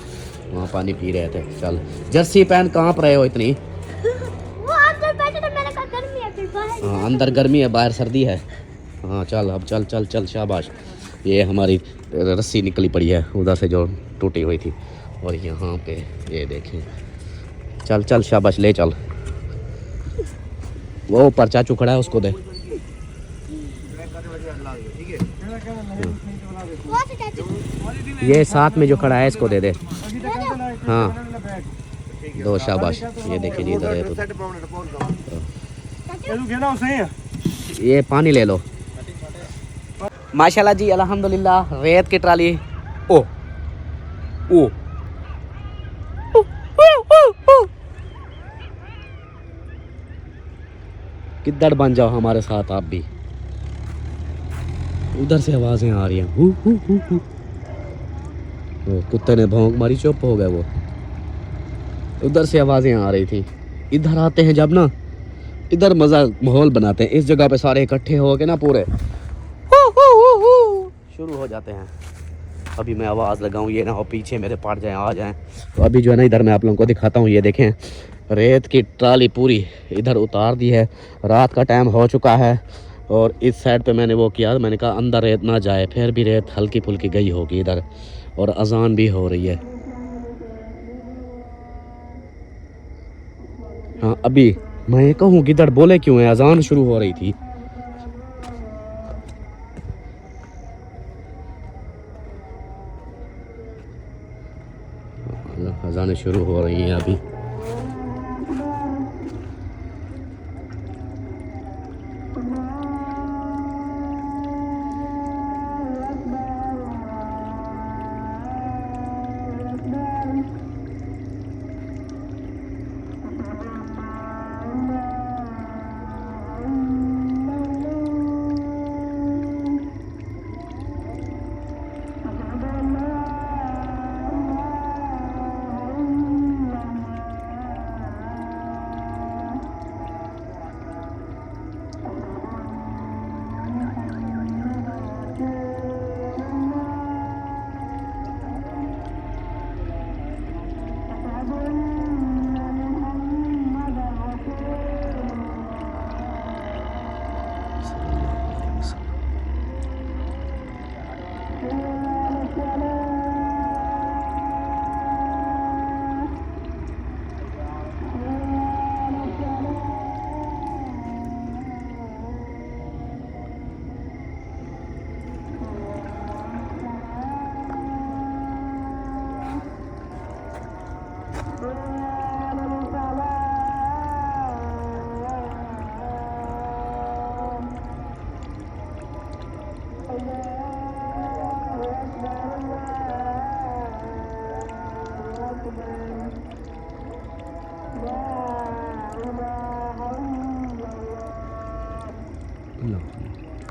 वहाँ पानी पी रहे थे। चल जर्सी पहन, कहाँ पर रहे हो इतनी? वो अंदर बैठे थे, मैंने कहा गर्मी है, फिर बाहर। हाँ अंदर गर्मी है, बाहर सर्दी है। हाँ चल अब चल शाबाश। ये हमारी रस्सी निकली पड़ी है उधर से जो टूटी हुई थी, और यहाँ पे ये देखें। चल शाबाश, ले चल। वो ऊपर चाचू खड़ा है, उसको दे। ये साथ में जो खड़ा है इसको दे दे। हाँ दो, शाबाश। ये देखिए जी इधर है तो। ये पानी ले लो। माशाल्लाह जी, अल्हम्दुलिल्लाह। रेत की ट्राली। ओ ओ किधर बन जाओ हमारे साथ आप भी। उधर से आवाजें आ रही हैं। वो कुत्ते ने भौंक मारी, चुप हो गए वो। उधर से आवाजें आ रही थी। इधर आते हैं जब ना, इधर मजा माहौल बनाते हैं। इस जगह पे सारे इकट्ठे हो के ना पूरे शुरू हो जाते हैं। अभी मैं आवाज़ लगाऊं, ये ना हो पीछे मेरे पड़ जाएं, आ जाएं। तो अभी जो है ना इधर मैं आप लोगों को दिखाता हूँ। ये देखें, रेत की ट्राली पूरी इधर उतार दी है। रात का टाइम हो चुका है और इस साइड पे मैंने वो किया, मैंने कहा अंदर रेत ना जाए। फिर भी रेत हल्की फुल्की गई होगी इधर, और अजान भी हो रही है। हाँ अभी मैं कहूँ किधर बोले क्यों है, अजान शुरू हो रही थी। अजानें शुरू हो रही हैं अभी।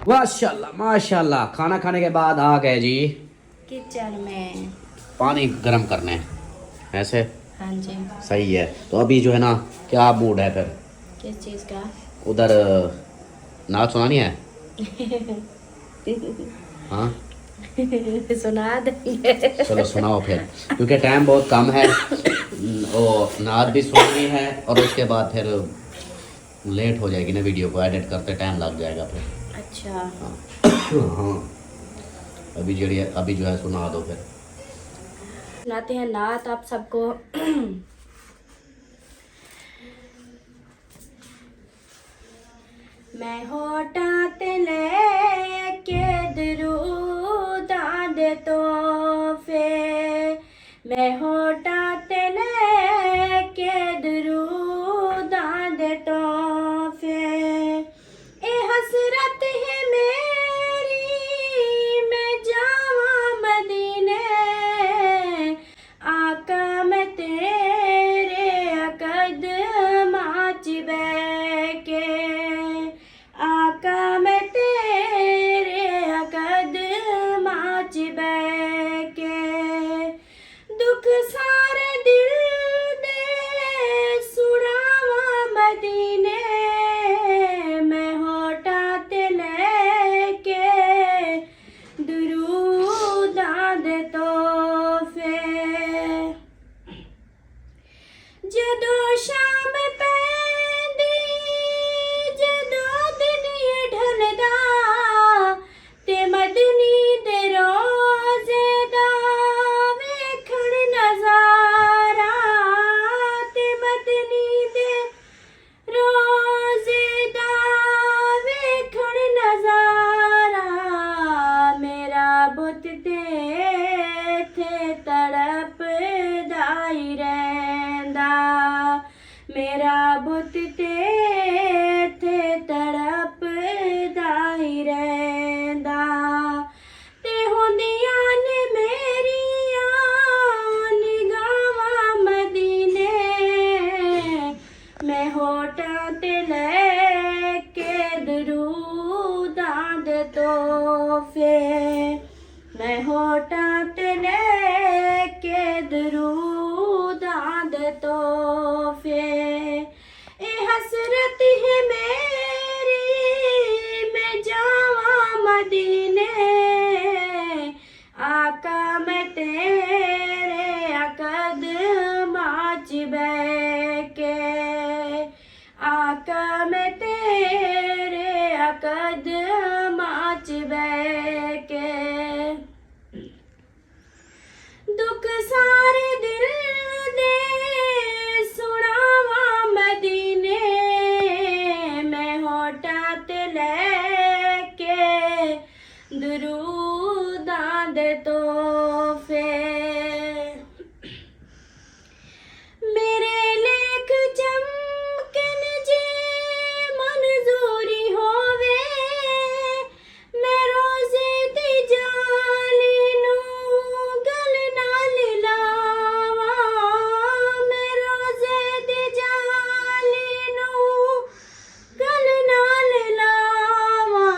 माशाल्लाह माशाल्लाह। खाना खाने के बाद आ गए जी किचन में। पानी गर्म करने। ऐसे हाँ जी। सही है। तो अभी जो है ना, क्या मूड है फिर? किस चीज़ का? उधर नाच सुनानी है? हाँ सुना देंगे। चलो सुनाओ फिर, क्योंकि टाइम बहुत कम है और नाच भी सुननी है, और उसके बाद फिर लेट हो जाएगी ना, वीडियो को एडिट करते टाइम लग जाएगा फिर। अच्छा हाँ अभी जो है सुना दो फिर। सुनाते हैं नात आप सबको। मैं होटा लेके दरूद दे तोहफे, मैं होटा लेके दरूद दे तोहफे। ए हसरत है मेरी मैं जावा मदीने, आका मैं तेरे कदमां च बैके, आका मैं तेरे कदमां च बैके। दुख सारे दिल दे सुनावा मदीने, मैं होटा ते लेके दुरूद दे तोहफे। जदों शाम पैंदी जदों दिन ढलदा, ते मदनी दे रोज़े दा वेखण नज़ारा, ते मदनी दे रोज़े बुत ते थे तड़प दाई रहंदा ते होंदियां ने मेरियां निगाहां मदीने मैं होठां ते लेके दरूदां दे तोहफे मैं होठां ते लेके दरूदां दे तोहफे ए हसरत है मेरी मैं जावां मदीने आका मैं तेरे कदमां च बैके आका मैं तेरे कदमां च बैके दुख सारे दिल दे सुनावा मदीने मैं होठां ते लेके दरूदां दे तोहफे मेरे लेख चमकन जे मंजूरी होवे मैं रोज़े दी जाली नूं गल नाल लावां मैं रोज़े दी जाली नूं गल नाल लावां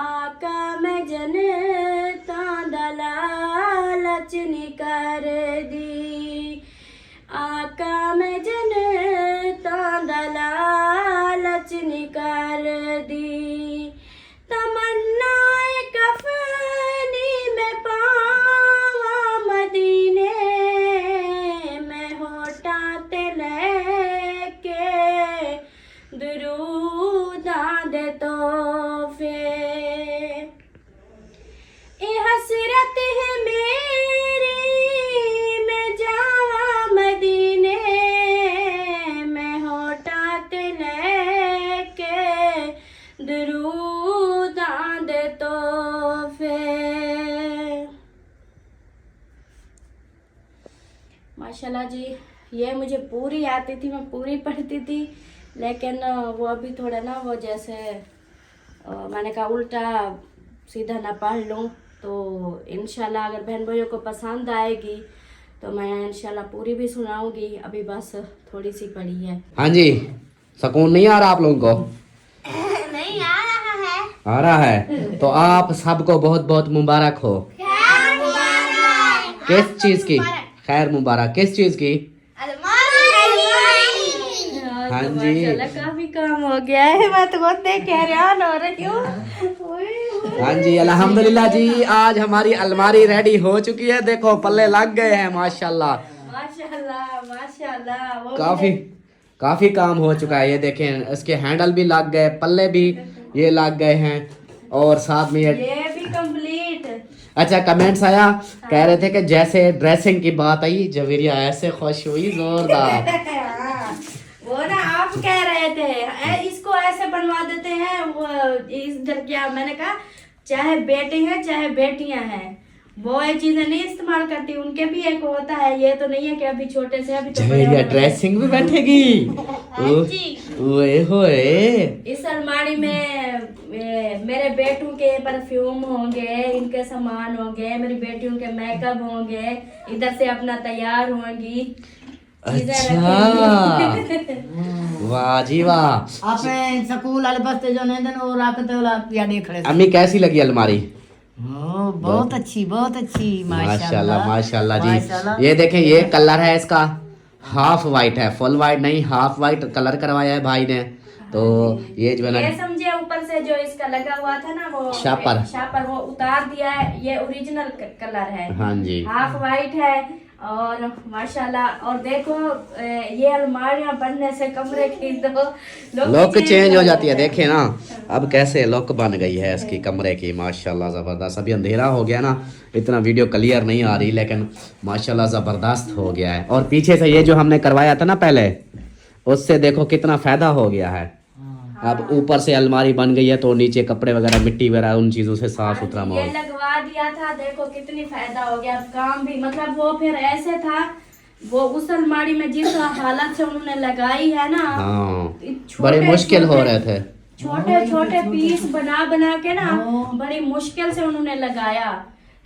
आका मैं जनतां दा लालच नी करदी आका मैं जनतां दा लालच नी करदी तमन्ना कफनी में पावां मदीने मैं होठां ते लेके दरूदां दे तोहफे ए हसरत है मेरी मैं जावां मदीने मैं होठां ते लेके दरूदां दे तोहफे माशाल्लाह जी ये मुझे पूरी आती थी मैं पूरी पढ़ती थी लेकिन वो अभी थोड़ा ना वो जैसे मैंने कहा उल्टा सीधा ना पढ़ लूँ तो इंशाल्लाह अगर बहन भाइयों को पसंद आएगी तो मैं इंशाल्लाह पूरी भी सुनाऊंगी अभी बस थोड़ी सी पढ़ी है हाँ जी, सुकून नहीं आ रहा आप लोगों को? नहीं आ रहा है आ रहा है तो आप सबको बहुत बहुत मुबारक हो। किस चीज की खैर मुबारक? किस चीज की? हाँ जी। माशाल्लाह काफी काम हो गया है मैं तो खुद देख के हैरान हो रही हूँ। हाँ जी अल्हम्दुलिल्लाह जी, आज हमारी अलमारी रेडी हो चुकी है। देखो पल्ले लग गए हैं माशाल्लाह माशाल्लाह माशाल्लाह वो काफी काम हो चुका है। ये देखें इसके हैंडल भी लग गए, पल्ले भी ये लग गए हैं और साथ में ये भी कंप्लीट। अच्छा कमेंट्स आया, कह रहे थे कि जैसे ड्रेसिंग की बात आई जवेरिया ऐसे खुश हुई जोरदार। वो ना आप कह रहे थे इसको ऐसे बनवा देते हैं वो इधर क्या मैंने कहा चाहे बेटे हैं चाहे बेटियां हैं वो ये चीजें नहीं इस्तेमाल करती, उनके भी एक होता है। ये तो नहीं है कि अभी छोटे से अभी तो जवेरिया ड्रेसिंग में बैठेगी। ओए होए इस अलमारी में मेरे बेटों के परफ्यूम होंगे, इनके सामान होंगे, मेरी बेटियों के मेकअप होंगे, इधर से अपना तैयार होंगी। अच्छा वाह जी वाह। आपने स्कूल वाले बस्ते जो नहीं देन वो रखते वाला या देख रहे थे। अम्मी कैसी लगी अलमारी? बहुत अच्छी माशाल्लाह माशाल्लाह जी। ये देखें ये कलर है इसका हाफ वाइट है, फुल वाइट नहीं हाफ वाइट कलर करवाया है भाई ने। तो ये जो है ना ये समझे ऊपर से जो इसका लगा हुआ था ना वो शापर वो उतार दिया है, ये ओरिजिनल कलर है। हाँ जी हाफ वाइट है और माशाल्लाह। और देखो ये अलमारियां बनने से कमरे की तो लुक चेंज हो जाती है। देखे ना अब कैसे लुक बन गई है इसकी कमरे की माशाल्लाह जबरदस्त। अभी अंधेरा हो गया ना, इतना वीडियो क्लियर नहीं आ रही लेकिन माशाल्लाह जबरदस्त हो गया है। और पीछे से ये जो हमने करवाया था ना पहले उससे देखो कितना फायदा हो गया है। अब ऊपर से अलमारी बन गई है तो नीचे कपड़े वगैरह मिट्टी वगैरह उन चीजों से साफ सुथरा ये माहौल। लगवा दिया था, देखो कितनी फायदा हो गया। काम भी मतलब वो फिर ऐसे था वो उस अलमारी में जिस हालत से उन्होंने लगाई है ना, हाँ छोटे- बड़े मुश्किल हो रहे थे। छोटे छोटे पीस बना बना के ना बड़ी मुश्किल से उन्होंने लगाया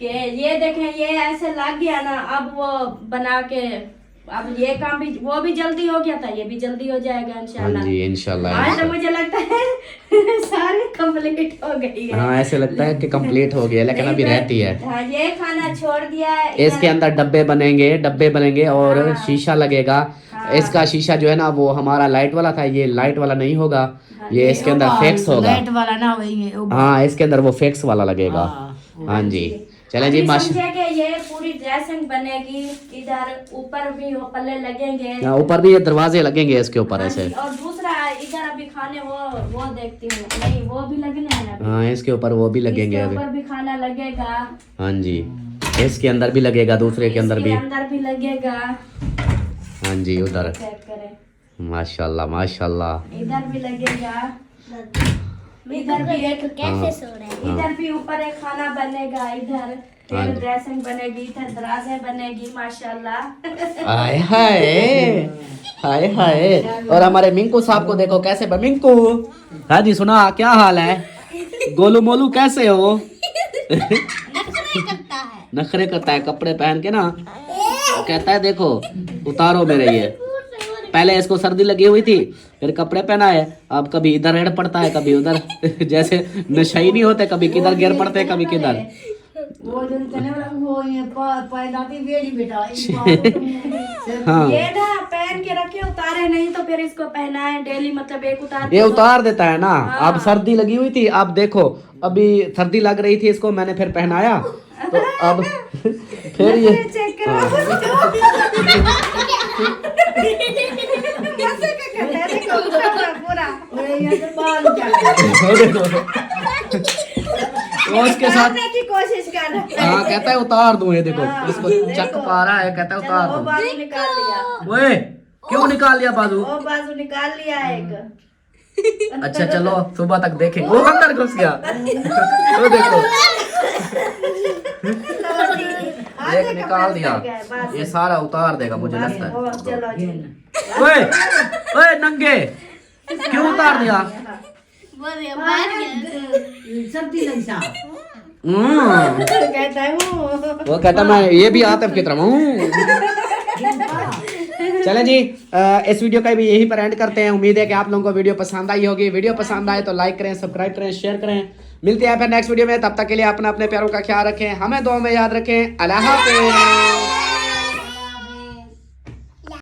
कि ये देखें ये ऐसे लग गया ना, अब वो बना के अब ये काम भी वो भी जल्दी हो गया था, ये भी जल्दी हो जाएगा हाँ इंशाल्लाह। जी इंशाल्लाह। आज तो मुझे लगता है सारी कंप्लीट हो गई है। हाँ ऐसे लगता है कि कंप्लीट हो गया, लेकिन अभी रहती है। हाँ ये खाना छोड़ दिया है। इसके अंदर डब्बे बनेंगे और शीशा लगेगा। इसका शीशा जो है ना वो हमारा लाइट वाला था, ये लाइट वाला नहीं होगा, ये इसके अंदर फिक्स होगा। लाइट वाला ना वही है हाँ इसके अंदर वो फिक्स वाला लगेगा। हाँ जी चलें जी माशा, समझे कि ये पूरी ड्रेसिंग बनेगी, इधर ऊपर भी वो पल्ले लगेंगे, ऊपर भी ये दरवाजे लगेंगे इसके ऊपर ऐसे। और दूसरा इधर अभी खाने वो देखती हूँ, नहीं वो भी लगने हैं अभी। हाँ इसके ऊपर वो भी लगेंगे इसके अभी। ऊपर भी खाना लगेगा। हाँ जी इसके अंदर भी लगेगा, दूसरे के अंदर भी। अंदर भी लगेगा। हाँ जी उधर चेक करें, माशाल्लाह माशाल्लाह। इधर भी लगेगा, इधर भी एक कैसे सो रहे हैं? इधर भी ऊपर एक खाना बनेगा, इधर हाँ फिर जी। ड्रेसिंग बनेगी, इधर दराजें बनेगी माशाल्लाह। हाय हाय हाय हाय। और हमारे मिंकू साहब को देखो कैसे मिंकू। हाँ जी सुना क्या हाल है? गोलू मोलू कैसे हो? नखरे करता है कपड़े पहन के ना, तो कहता है देखो उतारो मेरे ये। पहले इसको सर्दी लगी हुई थी, फिर कपड़े पहना है, अब कभी इधर हेड पड़ता है कभी उधर जैसे नशे ही नहीं होते, कभी किधर गिर पड़ते हैं कभी किधर। वो जो तने वो ये पैदा की बेड़ी बेटा हाँ ये ना पहन के रखे, उतारे नहीं तो फिर इसको पहनाए डेली, मतलब एक उतार ये उतार देता है ना। अब सर्दी लगी हुई थी, अब देखो अभी सर्दी लग रही थी इसको, मैंने फिर पहनाया तो अब फिर ये चेक करो। पूरा वो उसके साथ की कोशिश कर रहा है। हाँ कहता है उतार दूं, ये देखो इसको चक पा रहा है, कहता है उतार वो दूं। बाजू निकाल लिया, ओए क्यों निकाल लिया बाजू? वो बाजू निकाल लिया एक। अच्छा चलो सुबह तक देखेंगे। वो अंदर घुस गया वो देखो एक निकाल दिया, ये सारा उतार देगा मुझे लगता है। चलो जी। ओए ओए नंगे क्यों उतार दिया? सर्दी लग सा कहता है वो वो कहता मैं ये भी आतिफ की तरह हूँ। चलें जी इस वीडियो का भी यही पर एंड करते हैं। उम्मीद है कि आप लोगों को वीडियो पसंद आई होगी। वीडियो पसंद आए तो लाइक करें, सब्सक्राइब करें, शेयर करें। मिलते हैं फिर नेक्स्ट वीडियो में, तब तक के लिए अपने अपने प्यारों का ख्याल रखें, हमें दुआ में याद रखें। अल्लाह हाफ़िज़।